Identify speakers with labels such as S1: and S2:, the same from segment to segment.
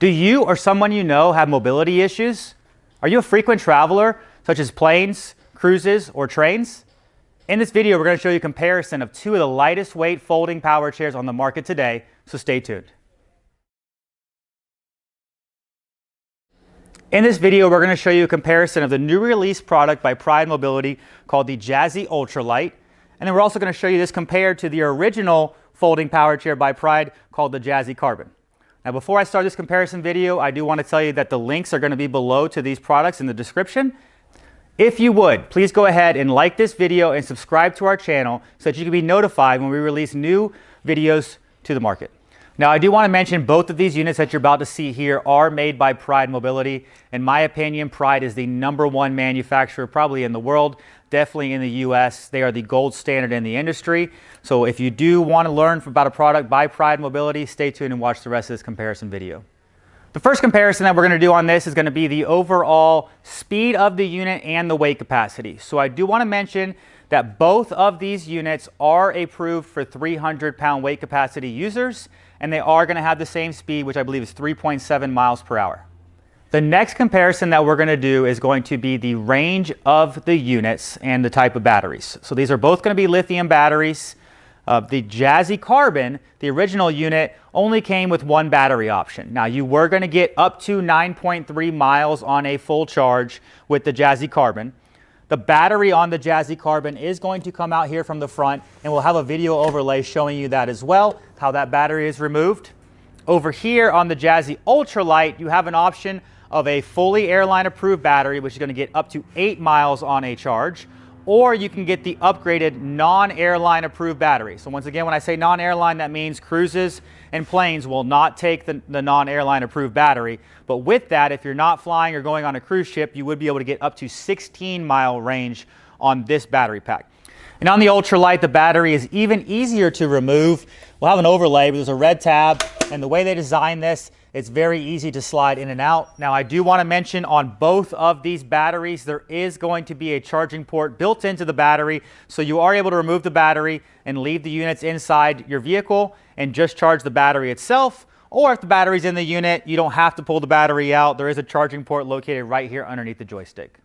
S1: Do you or someone you know have mobility issues? Are you a frequent traveler, such as planes, cruises, or trains? In this video, we're going to show you a comparison of two of the lightest weight folding power chairs on the market today, so stay tuned. In this video, we're going to show you a comparison of the new release product by Pride Mobility called the Jazzy Ultralite, and then we're also going to show you this compared to the original folding power chair by Pride called the Jazzy Carbon. Now, before I start this comparison video, I do want to tell you that the links are going to be below to these products in the description. If you would, please go ahead and like this video and subscribe to our channel so that you can be notified when we release new videos to the market. Now, I do want to mention both of these units that you're about to see here are made by Pride Mobility. In my opinion, Pride is the #1 manufacturer probably in the world, definitely in the US. They are the gold standard in the industry. So if you do want to learn about a product by Pride Mobility, stay tuned and watch the rest of this comparison video. The first comparison that we're going to do on this is going to be the overall speed of the unit and the weight capacity. So I do want to mention that both of these units are approved for 300-pound weight capacity users, and they are going to have the same speed, which I believe is 3.7 miles per hour. The next comparison that we're going to do is going to be the range of the units and the type of batteries. So these are both going to be lithium batteries. The Jazzy Carbon, the original unit, only came with one battery option. Now, you were going to get up to 9.3 miles on a full charge with the Jazzy Carbon. The battery on the Jazzy Carbon is going to come out here from the front, and we'll have a video overlay showing you that as well, how that battery is removed. Over here on the Jazzy Ultralite, you have an option of a fully airline-approved battery, which is going to get up to 8 miles on a charge, or you can get the upgraded non-airline approved battery. So once again, when I say non-airline, that means cruises and planes will not take the non-airline approved battery. But with that, if you're not flying or going on a cruise ship, you would be able to get up to 16-mile range on this battery pack. And on the Ultralight, the battery is even easier to remove. We'll have an overlay, but there's a red tab, and the way they designed this, it's very easy to slide in and out. Now, I do want to mention on both of these batteries, there is going to be a charging port built into the battery, so you are able to remove the battery and leave the units inside your vehicle and just charge the battery itself. Or if the battery's in the unit, you don't have to pull the battery out. There is a charging port located right here underneath the joystick.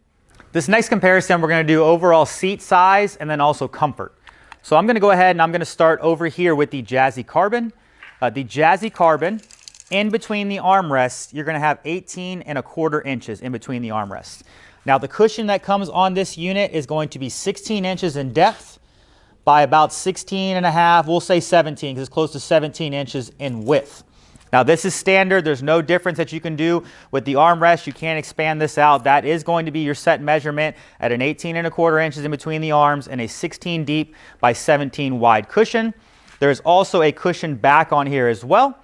S1: This next comparison, we're going to do overall seat size and then also comfort. So I'm going to go ahead and I'm going to start over here with the Jazzy Carbon. The Jazzy Carbon, in between the armrests, you're going to have 18.25 inches in between the armrests. Now, the cushion that comes on this unit is going to be 16 inches in depth by about 16.5, we'll say 17, because it's close to 17 inches in width. Now, this is standard. There's no difference that you can do with the armrest. You can't expand this out. That is going to be your set measurement at an 18.25 inches in between the arms and a 16 deep by 17 wide cushion. There's also a cushion back on here as well.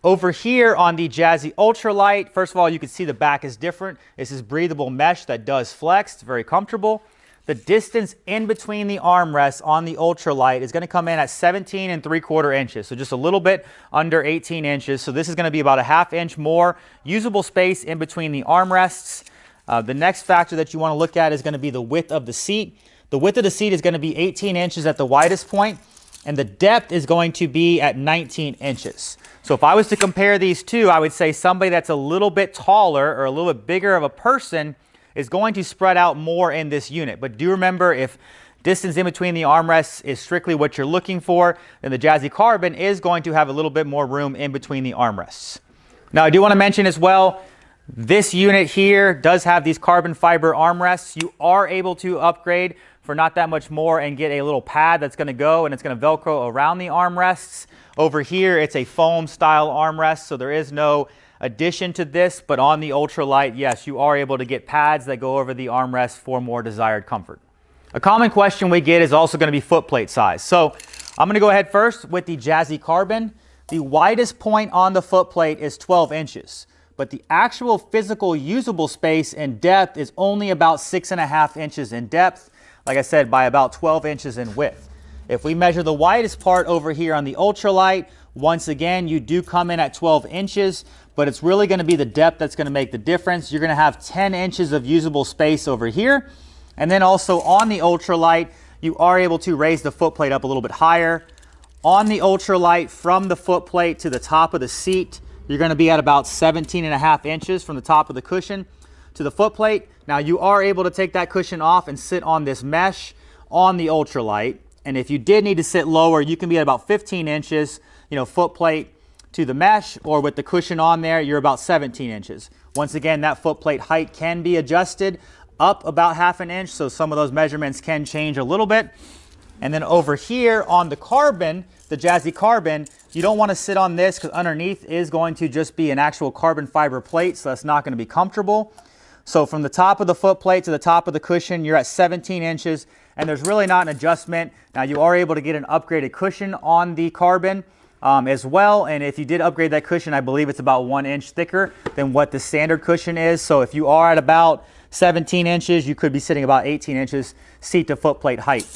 S1: Over here on the Jazzy Ultralite, first of all, you can see the back is different. This is breathable mesh that does flex. It's very comfortable. The distance in between the armrests on the Ultralite is going to come in at 17.75 inches, so just a little bit under 18 inches. So this is going to be about a ½ inch more usable space in between the armrests. The next factor that you want to look at is going to be the width of the seat. The width of the seat is going to be 18 inches at the widest point, and the depth is going to be at 19 inches. So if I was to compare these two, I would say somebody that's a little bit taller or a little bit bigger of a person is going to spread out more in this unit. But do remember, if distance in between the armrests is strictly what you're looking for, then the Jazzy Carbon is going to have a little bit more room in between the armrests. Now, I do want to mention as well, this unit here does have these carbon fiber armrests. You are able to upgrade for not that much more and get a little pad that's going to go and it's going to Velcro around the armrests. Over here, it's a foam style armrest, so there is no addition to this, but on the Ultralight, yes, you are able to get pads that go over the armrest for more desired comfort. A common question we get is also going to be footplate size. So I'm going to go ahead first with the Jazzy Carbon. The widest point on the footplate is 12 inches, but the actual physical usable space in depth is only about 6.5 inches in depth, like I said, by about 12 inches in width. If we measure the widest part over here on the Ultralight, once again, you do come in at 12 inches, but it's really going to be the depth that's going to make the difference. You're going to have 10 inches of usable space over here. And then also on the Ultralight, you are able to raise the footplate up a little bit higher. On the Ultralight, from the footplate to the top of the seat, you're going to be at about 17.5 inches from the top of the cushion to the footplate. Now you are able to take that cushion off and sit on this mesh on the Ultralight. And if you did need to sit lower, you can be at about 15 inches, footplate to the mesh, or with the cushion on there, you're about 17 inches. Once again, that footplate height can be adjusted up about 1/2 inch, so some of those measurements can change a little bit. And then over here on the Carbon, the Jazzy Carbon, you don't want to sit on this because underneath is going to just be an actual carbon fiber plate, so that's not going to be comfortable. So from the top of the footplate to the top of the cushion, you're at 17 inches, and there's really not an adjustment. Now you are able to get an upgraded cushion on the Carbon as well, and if you did upgrade that cushion, I believe it's about 1 inch thicker than what the standard cushion is. So if you are at about 17 inches, you could be sitting about 18 inches seat to footplate height.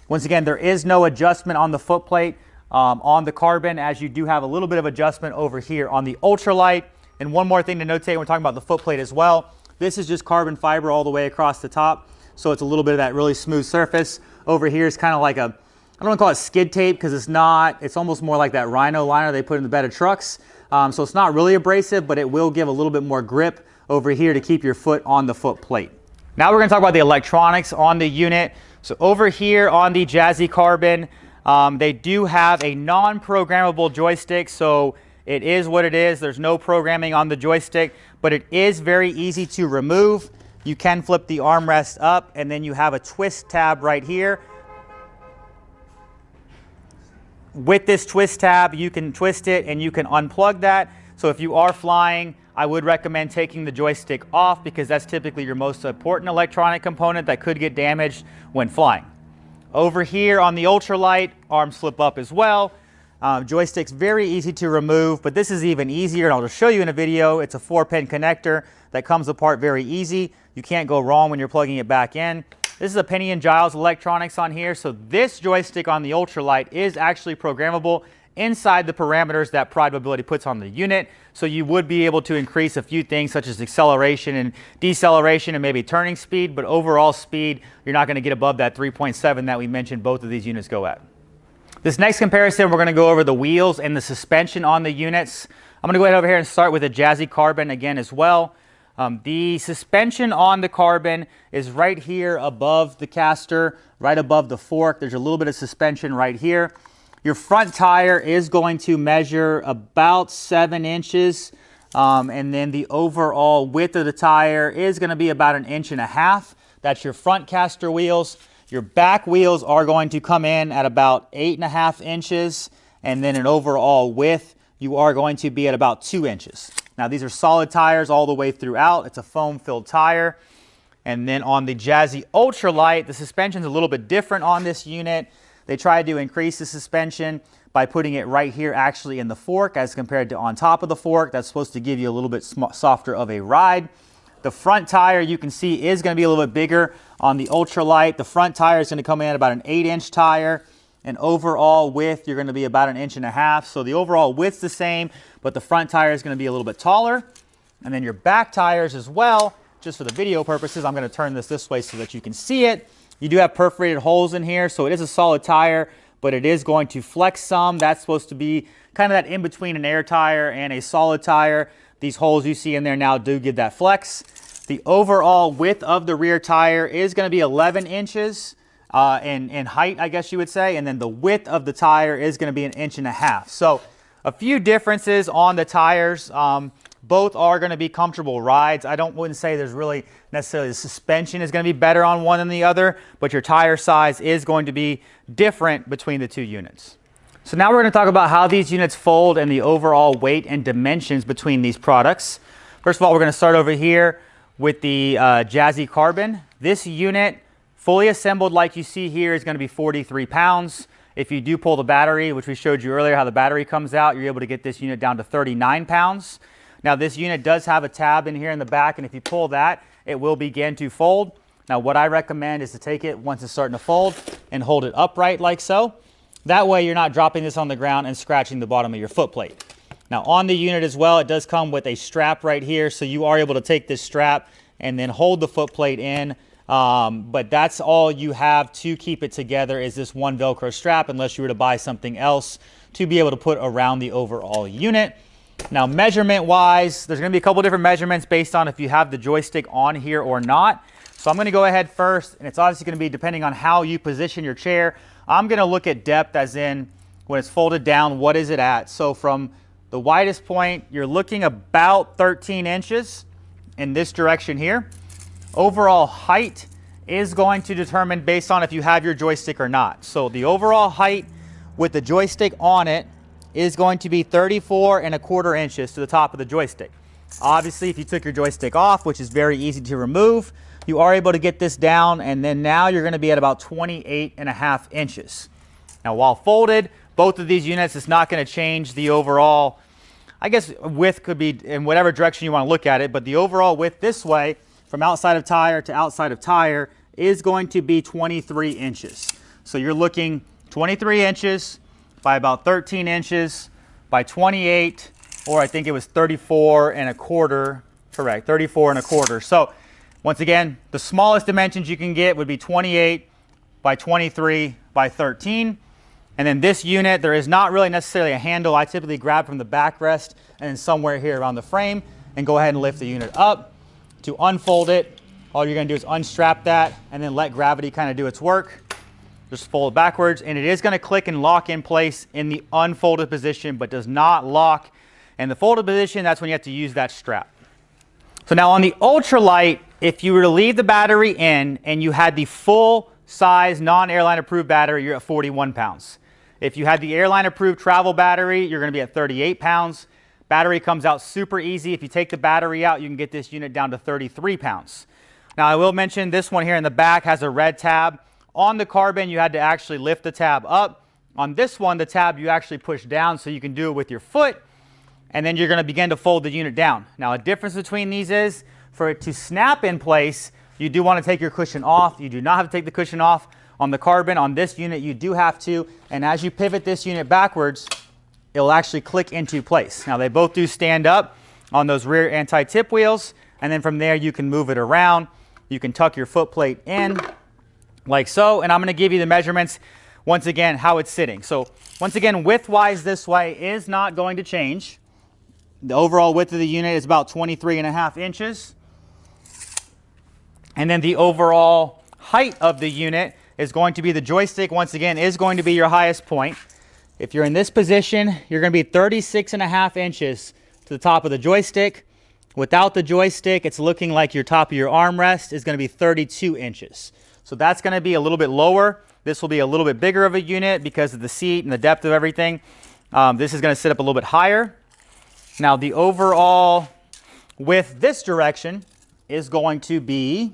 S1: Once again, there is no adjustment on the footplate on the Carbon, as you do have a little bit of adjustment over here on the Ultralight. And one more thing to notate when we're talking about the footplate as well, this is just carbon fiber all the way across the top, so it's a little bit of that really smooth surface. Over here is kind of like a, I don't want to call it skid tape because it's not, it's almost more like that Rhino liner they put in the bed of trucks. So it's not really abrasive, but it will give a little bit more grip over here to keep your foot on the foot plate. Now we're going to talk about the electronics on the unit. So over here on the Jazzy Carbon, they do have a non-programmable joystick, so it is what it is. There's no programming on the joystick, but it is very easy to remove. You can flip the armrest up, and then you have a twist tab right here. With this twist tab, you can twist it and you can unplug that. So if you are flying, I would recommend taking the joystick off because that's typically your most important electronic component that could get damaged when flying. Over here on the Ultralight, arms flip up as well. Joystick's very easy to remove, but this is even easier, and I'll just show you in a video. It's a 4-pin connector that comes apart very easy. You can't go wrong when you're plugging it back in. This is a Penny and Giles electronics on here, so this joystick on the Ultralight is actually programmable inside the parameters that Pride Mobility puts on the unit. So you would be able to increase a few things such as acceleration and deceleration and maybe turning speed, but overall speed, you're not going to get above that 3.7 that we mentioned both of these units go at. This next comparison, we're going to go over the wheels and the suspension on the units. I'm going to go ahead over here and start with the Jazzy Carbon again as well. The suspension on the Carbon is right here above the caster, right above the fork. There's a little bit of suspension right here. Your front tire is going to measure about 7 inches, and then the overall width of the tire is going to be about 1.5 inches. That's your front caster wheels. Your back wheels are going to come in at about 8.5 inches, and then an overall width, you are going to be at about 2 inches. Now these are solid tires all the way throughout. It's a foam-filled tire. And then on the Jazzy Ultralite, the suspension's a little bit different on this unit. They tried to increase the suspension by putting it right here actually in the fork as compared to on top of the fork. That's supposed to give you a little bit softer of a ride. The front tire you can see is going to be a little bit bigger on the Ultralight. The front tire is going to come in at about an 8-inch tire. And overall width, you're going to be about 1.5 inches. So the overall width's the same, but the front tire is going to be a little bit taller. And then your back tires as well, just for the video purposes, I'm going to turn this way so that you can see it. You do have perforated holes in here, so it is a solid tire, but it is going to flex some. That's supposed to be kind of that in between an air tire and a solid tire. These holes you see in there now do give that flex. The overall width of the rear tire is going to be 11 inches in height, I guess you would say, and then the width of the tire is going to be 1.5 inches. So a few differences on the tires. Both are going to be comfortable rides. I wouldn't say there's really necessarily the suspension is going to be better on one than the other, but your tire size is going to be different between the two units. So now we're going to talk about how these units fold and the overall weight and dimensions between these products. First of all, we're going to start over here with the Jazzy Carbon. This unit, fully assembled like you see here, is going to be 43 pounds. If you do pull the battery, which we showed you earlier how the battery comes out, you're able to get this unit down to 39 pounds. Now this unit does have a tab in here in the back, and if you pull that, it will begin to fold. Now what I recommend is to take it once it's starting to fold and hold it upright like so. That way you're not dropping this on the ground and scratching the bottom of your foot plate. Now on the unit as well, it does come with a strap right here, so you are able to take this strap and then hold the foot plate in. But that's all you have to keep it together is this one Velcro strap, unless you were to buy something else to be able to put around the overall unit. Now measurement wise, there's going to be a couple different measurements based on if you have the joystick on here or not. So I'm going to go ahead first, and it's obviously going to be depending on how you position your chair. I'm going to look at depth, as in when it's folded down, what is it at? So from the widest point, you're looking about 13 inches in this direction here. Overall height is going to determine based on if you have your joystick or not. So the overall height with the joystick on it is going to be 34¼ inches to the top of the joystick. Obviously, if you took your joystick off, which is very easy to remove, you are able to get this down, and then now you're going to be at about 28½ inches. Now, while folded, both of these units, it's not going to change the overall, I guess width could be in whatever direction you want to look at it, but the overall width this way, from outside of tire to outside of tire, is going to be 23 inches. So you're looking 23 inches by about 13 inches by 28, or I think it was 34¼ correct, 34¼ So once again, the smallest dimensions you can get would be 28 by 23 by 13. And then this unit, there is not really necessarily a handle. I typically grab from the backrest and then somewhere here around the frame and go ahead and lift the unit up. To unfold it, all you're going to do is unstrap that and then let gravity kind of do its work. Just fold it backwards, and it is going to click and lock in place in the unfolded position, but does not lock in the folded position. That's when you have to use that strap. So now on the Ultralight, if you were to leave the battery in and you had the full size non-airline approved battery, you're at 41 pounds. If you had the airline approved travel battery, you're going to be at 38 pounds. Battery comes out super easy. If you take the battery out, you can get this unit down to 33 pounds. Now I will mention this one here in the back has a red tab. On the Carbon, you had to actually lift the tab up. On this one, the tab you actually push down, so you can do it with your foot, and then you're going to begin to fold the unit down. Now, a difference between these is, for it to snap in place, you do want to take your cushion off. You do not have to take the cushion off on the Carbon. On this unit, you do have to, and as you pivot this unit backwards, it'll actually click into place. Now, they both do stand up on those rear anti-tip wheels, and then from there, you can move it around. You can tuck your foot plate in, like so, and I'm going to give you the measurements once again how it's sitting. So once again, width-wise this way is not going to change. The overall width of the unit is about 23½ inches. And then the overall height of the unit is going to be the joystick, once again, is going to be your highest point. If you're in this position, you're going to be 36½ inches to the top of the joystick. Without the joystick, it's looking like your top of your armrest is going to be 32 inches. So that's going to be a little bit lower. This will be a little bit bigger of a unit because of the seat and the depth of everything. This is going to sit up a little bit higher. Now the overall width this direction is going to be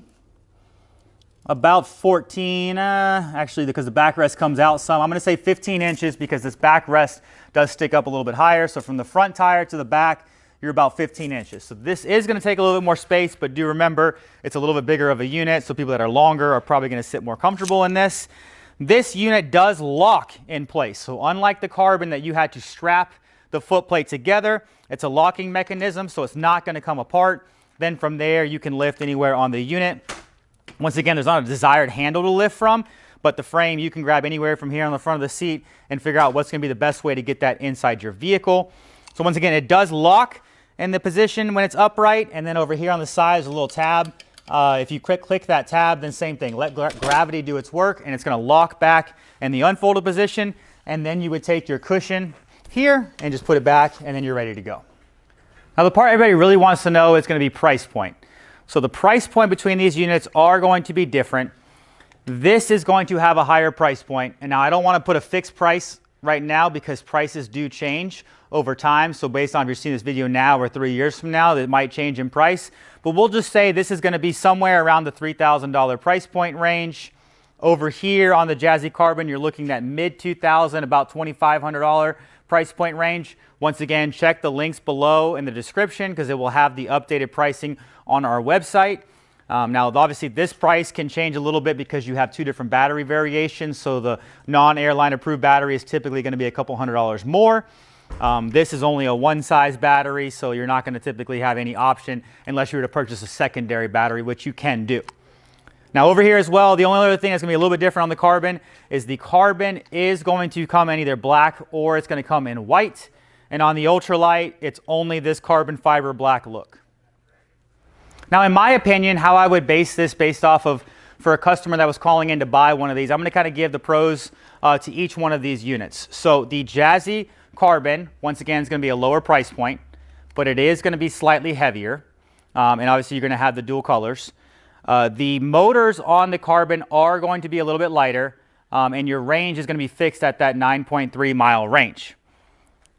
S1: about 14, actually because the backrest comes out some. I'm going to say 15 inches because this backrest does stick up a little bit higher. So from the front tire to the back, you're about 15 inches. So this is going to take a little bit more space, but do remember it's a little bit bigger of a unit, so people that are longer are probably going to sit more comfortable in this. This unit does lock in place. So unlike the Carbon that you had to strap the footplate together, it's a locking mechanism, so it's not going to come apart. Then from there, you can lift anywhere on the unit. Once again, there's not a desired handle to lift from, but the frame you can grab anywhere from here on the front of the seat and figure out what's going to be the best way to get that inside your vehicle. So once again, it does lock in the position when it's upright, and then over here on the side is a little tab. If you click that tab, then same thing. Let gravity do its work, and it's going to lock back in the unfolded position, and then you would take your cushion here and just put it back, and then you're ready to go. Now the part everybody really wants to know is going to be price point. So the price point between these units are going to be different. This is going to have a higher price point, and now I don't want to put a fixed price right now because prices do change over time. So based on if you're seeing this video now or 3 years from now, it might change in price. But we'll just say this is going to be somewhere around the $3,000 price point range. Over here on the Jazzy Carbon, you're looking at mid-$2,000, about $2,500 price point range. Once again, check the links below in the description because it will have the updated pricing on our website. Now, obviously, this price can change a little bit because you have two different battery variations. So the non-airline approved battery is typically going to be a couple $100 more. This is only a one-size battery, so you're not going to typically have any option unless you were to purchase a secondary battery, which you can do. Now over here as well, the only other thing that's going to be a little bit different on the Carbon is the Carbon is going to come in either black or it's going to come in white. and on the Ultralight, it's only this carbon fiber black look. Now, in my opinion, how I would base this based off of, for a customer that was calling in to buy one of these, I'm going to kind of give the pros to each one of these units. So the Jazzy Carbon, once again, is going to be a lower price point, but it is going to be slightly heavier, and obviously you're going to have the dual colors. The motors on the Carbon are going to be a little bit lighter, and your range is going to be fixed at that 9.3 mile range.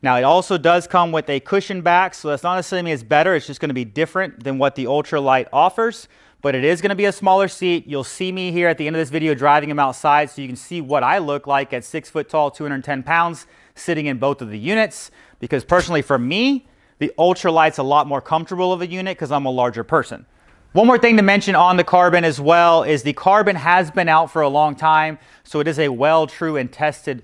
S1: Now, it also does come with a cushion back, so that's not necessarily mean it's better. It's just going to be different than what the Ultralight offers, but it is going to be a smaller seat. You'll see me here at the end of this video driving them outside so you can see what I look like at 6 foot tall, 210 pounds, sitting in both of the units, because personally for me, the Ultralight's a lot more comfortable of a unit because I'm a larger person. One more thing to mention on the Carbon as well is the Carbon has been out for a long time, so it is a well, true, and tested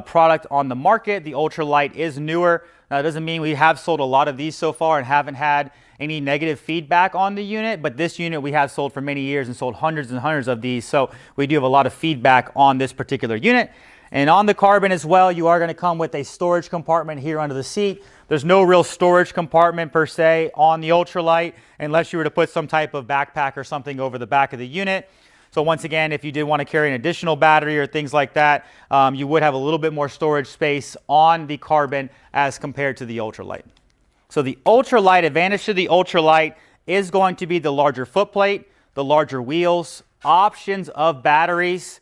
S1: product on the market. The Ultralight is newer. Now, it doesn't mean we have sold a lot of these so far and haven't had any negative feedback on the unit, but this unit we have sold for many years and sold hundreds and hundreds of these, so we do have a lot of feedback on this particular unit. And on the Carbon as well, you are going to come with a storage compartment here under the seat. There's no real storage compartment per se on the Ultralight unless you were to put some type of backpack or something over the back of the unit. So once again, if you did want to carry an additional battery or things like that, you would have a little bit more storage space on the Carbon as compared to the Ultralight. So the Ultralight, advantage to the Ultralight is going to be the larger footplate, the larger wheels, options of batteries,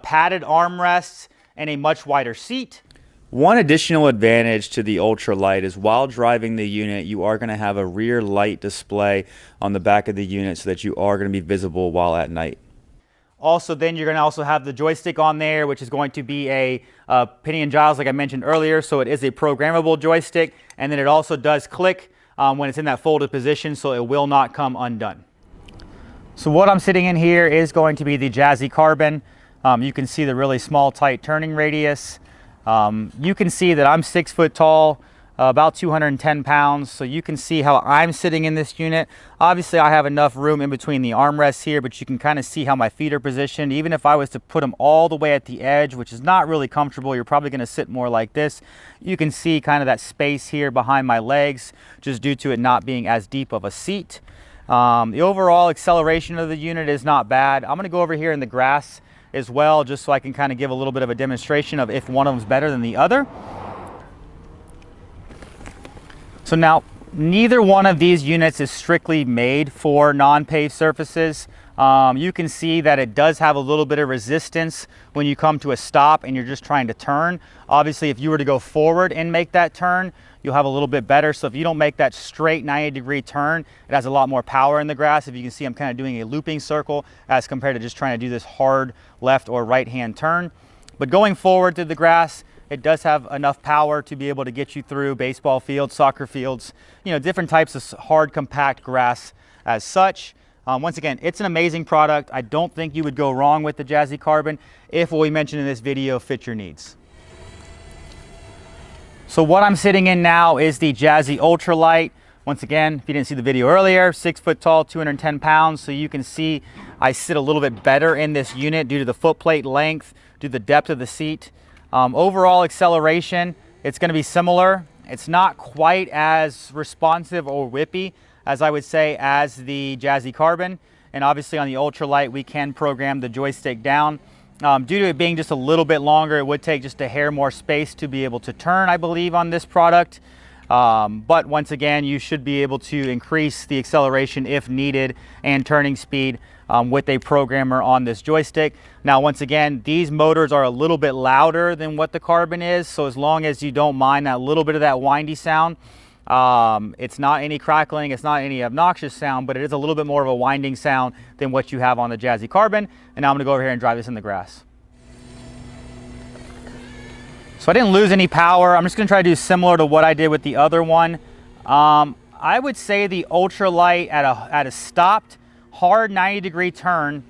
S1: padded armrests, and a much wider seat. One additional advantage to the Ultralight is while driving the unit, you are going to have a rear light display on the back of the unit so that you are going to be visible while at night. Also, then you're going to also have the joystick on there, which is going to be a pinion giles like I mentioned earlier, so it is a programmable joystick, and then it also does click when it's in that folded position, so it will not come undone. So what I'm sitting in here is going to be the Jazzy Carbon. You can see the really small, tight turning radius. You can see that I'm 6 foot tall, about 210 pounds, so you can see how I'm sitting in this unit. Obviously, I have enough room in between the armrests here, but you can kind of see how my feet are positioned. Even if I was to put them all the way at the edge, which is not really comfortable, you're probably going to sit more like this. You can see kind of that space here behind my legs, just due to it not being as deep of a seat. The overall acceleration of the unit is not bad. I'm going to go over here in the grass as well, just so I can kind of give a little bit of a demonstration of if one of them is better than the other. So now, neither one of these units is strictly made for non-paved surfaces. You can see that it does have a little bit of resistance when you come to a stop and you're just trying to turn. Obviously, if you were to go forward and make that turn, you'll have a little bit better. So if you don't make that straight 90-degree turn, it has a lot more power in the grass. If you can see, I'm kind of doing a looping circle as compared to just trying to do this hard left or right hand turn. But going forward through the grass, it does have enough power to be able to get you through baseball fields, soccer fields, different types of hard, compact grass as such. Once again, it's an amazing product. I don't think you would go wrong with the Jazzy Carbon if what we mentioned in this video fit your needs. So what I'm sitting in now is the Jazzy Ultralite. Once again, if you didn't see the video earlier, 6 foot tall, 210 pounds. So you can see I sit a little bit better in this unit due to the footplate length, due to the depth of the seat. Overall acceleration, it's going to be similar. It's not quite as responsive or whippy as I would say as the Jazzy Carbon. And obviously on the Ultralight, we can program the joystick down. Due to it being just a little bit longer, it would take just a hair more space to be able to turn, I believe, on this product. But once again, you should be able to increase the acceleration if needed and turning speed with a programmer on this joystick. Now, once again, these motors are a little bit louder than what the Carbon is. So as long as you don't mind that little bit of that windy sound, it's not any crackling, it's not any obnoxious sound, but it is a little bit more of a winding sound than what you have on the Jazzy Carbon. And now I'm gonna go over here and drive this in the grass. So I didn't lose any power. I'm just gonna try to do similar to what I did with the other one. I would say the Ultralight at a stopped, hard 90-degree turn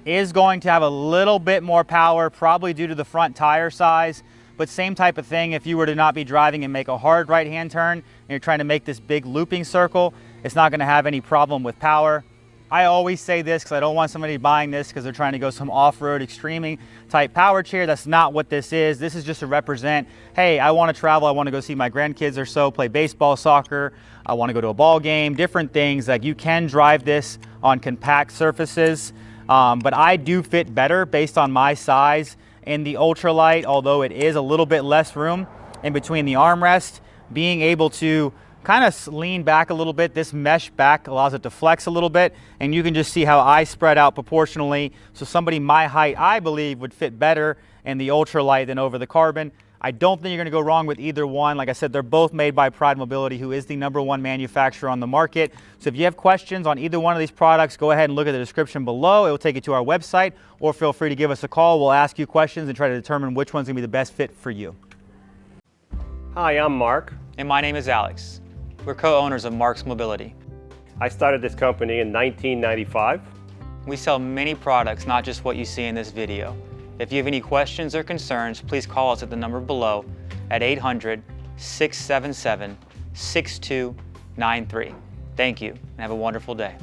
S1: is going to have a little bit more power, probably due to the front tire size. But same type of thing, if you were to not be driving and make a hard right-hand turn and you're trying to make this big looping circle, it's not going to have any problem with power. I always say this because I don't want somebody buying this because they're trying to go some off-road extreming type power chair. That's not what this is. This is just to represent, hey, I want to travel, I want to go see my grandkids or so, play baseball, soccer, I want to go to a ball game, different things. Like, you can drive this on compact surfaces, but I do fit better based on my size in the Ultralight, although it is a little bit less room in between the armrest. Being able to kind of lean back a little bit, this mesh back allows it to flex a little bit, and you can just see how I spread out proportionally. So somebody my height, I believe, would fit better in the Ultralight than over the Carbon. I don't think you're going to go wrong with either one. Like I said, they're both made by Pride Mobility, who is the #1 manufacturer on the market. So if you have questions on either one of these products, go ahead and look at the description below. It will take you to our website, or feel free to give us a call. We'll ask you questions and try to determine which one's going to be the best fit for you.
S2: Hi, I'm Mark.
S1: And my name is Alex. We're co-owners of Marc's Mobility.
S2: I started this company in 1995.
S1: We sell many products, not just what you see in this video. If you have any questions or concerns, please call us at the number below at 800-677-6293. Thank you, and have a wonderful day.